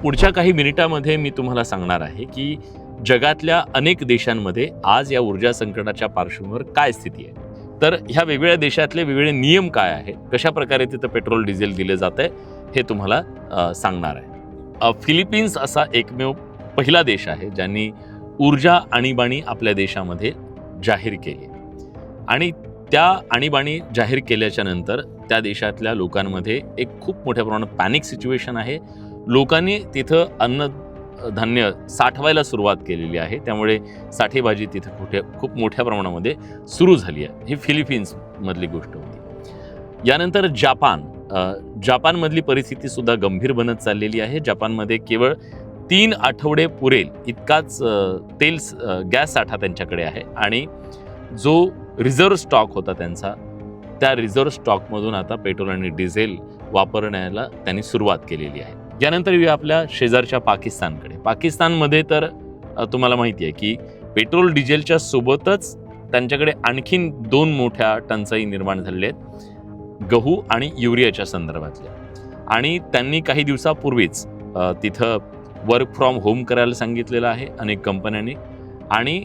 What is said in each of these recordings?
पुढच्या काही मिनिटांमध्ये मी तुम्हाला सांगणार आहे की जगातल्या अनेक देशांमध्ये आज या ऊर्जा संकटाच्या पार्श्वभूमीवर काय स्थिती आहे, तर ह्या वेगवेगळ्या देशातले वेगवेगळे नियम काय आहेत, कशा प्रकारे तिथं पेट्रोल डिझेल दिले जात आहे हे तुम्हाला सांगणार आहे. फिलिपिन्स असा एकमेव पहिला देश आहे ज्यांनी ऊर्जा आणीबाणी आपल्या देशामध्ये जाहीर केली आणि त्या आणीबाणी जाहीर केल्याच्या नंतर त्या देशातल्या लोकांमध्ये एक खूप मोठ्या प्रमाणात पॅनिक सिच्युएशन आहे. लोकांनी तिथं अन्नधान्य साठवायला सुरुवात केलेली आहे, त्यामुळे साठेबाजी तिथं खूप मोठ्या प्रमाणामध्ये सुरू झाली आहे. ही फिलिपिन्समधली गोष्ट होती. यानंतर जपानमधली परिस्थिती सुद्धा गंभीर बनत चाललेली आहे. जपानमध्ये केवळ 3 आठवडे पुरेल इतकाच गॅस साठा त्यांच्याकडे आहे आणि जो रिझर्व्ह स्टॉक होता त्यांचा, त्या रिझर्व्ह स्टॉकमधून आता पेट्रोल आणि डिझेल वापरण्याला त्यांनी सुरुवात केलेली आहे. यानंतर येऊया आपल्या शेजारच्या पाकिस्तानकडे. पाकिस्तानमध्ये तर तुम्हाला माहिती आहे की पेट्रोल डिझेलच्या सोबतच त्यांच्याकडे आणखीन 2 मोठ्या टंचाई निर्माण झालेल्या आहेत, गहू आणि युरियाच्या संदर्भातल्या. आणि त्यांनी काही दिवसापूर्वीच तिथं वर्क फ्रॉम होम करायला सांगितलेलं आहे अनेक कंपन्यांनी आणि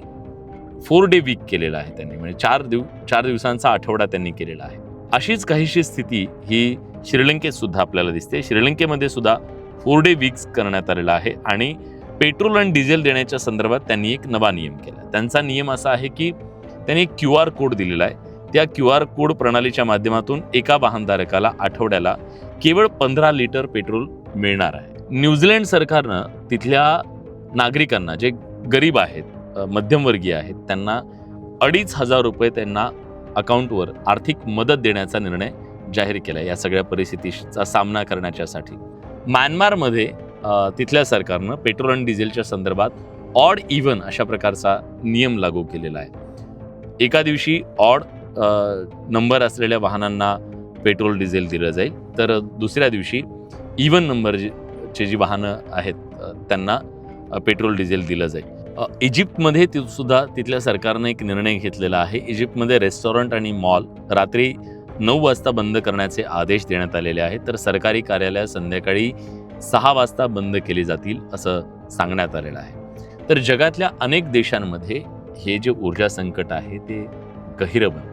4 डे वीक केलेला आहे त्यांनी, म्हणजे 4 दिवसांचा आठवडा त्यांनी केलेला आहे. अशीच काहीशी स्थिती ही श्रीलंकेत सुद्धा आपल्याला दिसते. श्रीलंकेमध्ये सुद्धा 4 डे वीक्स करण्यात आलेला आहे आणि पेट्रोल आणि डिझेल देण्याच्या संदर्भात त्यांनी एक नवा नियम केला. त्यांचा नियम असा आहे की त्यांनी एक QR कोड दिलेला आहे. त्या QR कोड प्रणालीच्या माध्यमातून एका वाहनधारकाला आठवड्याला केवळ 15 लिटर पेट्रोल मिळणार आहे. न्यूझीलंड सरकारनं तिथल्या नागरिकांना, जे गरीब आहेत, मध्यमवर्गीय आहेत, त्यांना 2,500 रुपये त्यांना अकाउंटवर आर्थिक मदत देण्याचा निर्णय जाहीर केला या सगळ्या परिस्थितीचा सामना करण्याच्यासाठी. म्यानमारमध्ये तिथल्या सरकारनं पेट्रोल आणि डिझेलच्या संदर्भात ऑड इव्हन अशा प्रकारचा नियम लागू केलेला आहे. एका दिवशी ऑड नंबर असलेल्या वाहनांना पेट्रोल डिझेल दिलं जाईल, तर दुसऱ्या दिवशी इव्हन नंबरची जी वाहनं आहेत त्यांना पेट्रोल डिझेल दिलं जाईल. इजिप्तमध्ये सुद्धा तिथल्या सरकारनं एक निर्णय घेतलेला आहे. इजिप्तमध्ये रेस्टॉरंट आणि मॉल रात्री 9 वाजता बंद करण्याचे आदेश देण्यात आलेले आहेत, तर सरकारी कार्यालय संध्याकाळी 6 वाजता बंद केली जातील असं सांगण्यात आलेलं आहे. तर जगातल्या अनेक देशांमध्ये हे जे ऊर्जा संकट आहे ते गहिरं बनतं.